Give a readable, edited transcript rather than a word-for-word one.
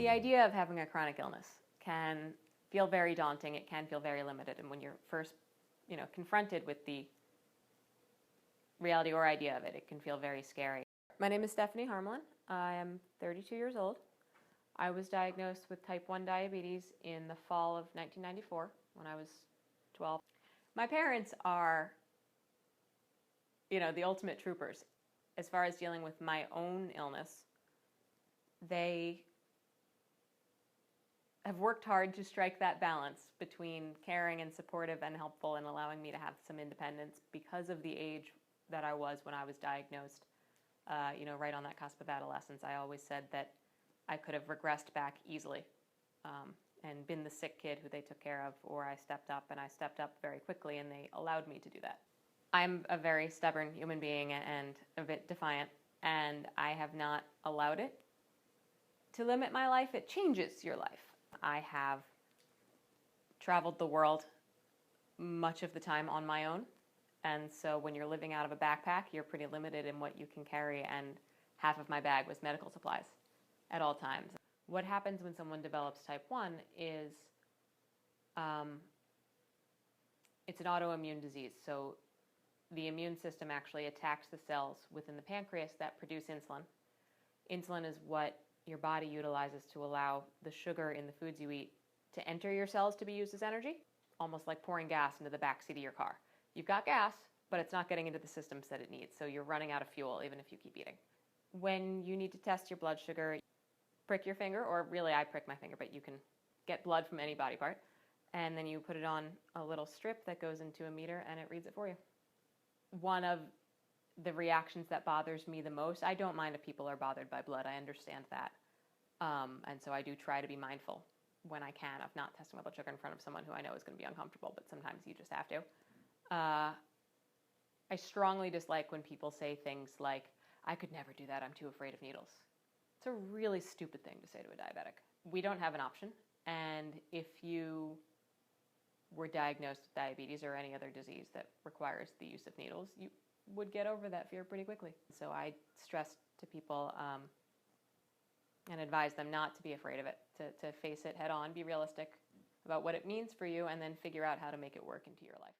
The idea of having a chronic illness can feel very daunting. It can feel very limited. And when you're first, confronted with the reality or idea of it, it can feel very scary. My name is Stephanie Harmelin. I am 32 years old. I was diagnosed with type 1 diabetes in the fall of 1994 when I was 12. My parents are, the ultimate troopers. As far as dealing with my own illness, they have worked hard to strike that balance between caring and supportive and helpful and allowing me to have some independence because of the age that I was when I was diagnosed, right on that cusp of adolescence. I always said that I could have regressed back easily and been the sick kid who they took care of, or I stepped up, and I stepped up very quickly, and they allowed me to do that. I'm a very stubborn human being and a bit defiant, and I have not allowed it to limit my life. It changes your life. I have traveled the world much of the time on my own, and so when you're living out of a backpack, you're pretty limited in what you can carry, and half of my bag was medical supplies at all times. What happens when someone develops type 1 is it's an autoimmune disease. So the immune system actually attacks the cells within the pancreas that produce insulin. Insulin is what your body utilizes to allow the sugar in the foods you eat to enter your cells to be used as energy, almost like pouring gas into the backseat of your car. You've got gas, but it's not getting into the systems that it needs, so you're running out of fuel even if you keep eating. When you need to test your blood sugar, prick your finger, or really I prick my finger, but you can get blood from any body part, and then you put it on a little strip that goes into a meter and it reads it for you. One of the reactions that bothers me the most, I don't mind if people are bothered by blood, I understand that. And so I do try to be mindful when I can of not testing my blood sugar in front of someone who I know is going to be uncomfortable, but sometimes you just have to. I strongly dislike when people say things like, I could never do that, I'm too afraid of needles. It's a really stupid thing to say to a diabetic. We don't have an option, and if you were diagnosed with diabetes or any other disease that requires the use of needles, you would get over that fear pretty quickly. So I stress to people and advise them not to be afraid of it, to face it head on, be realistic about what it means for you, and then figure out how to make it work into your life.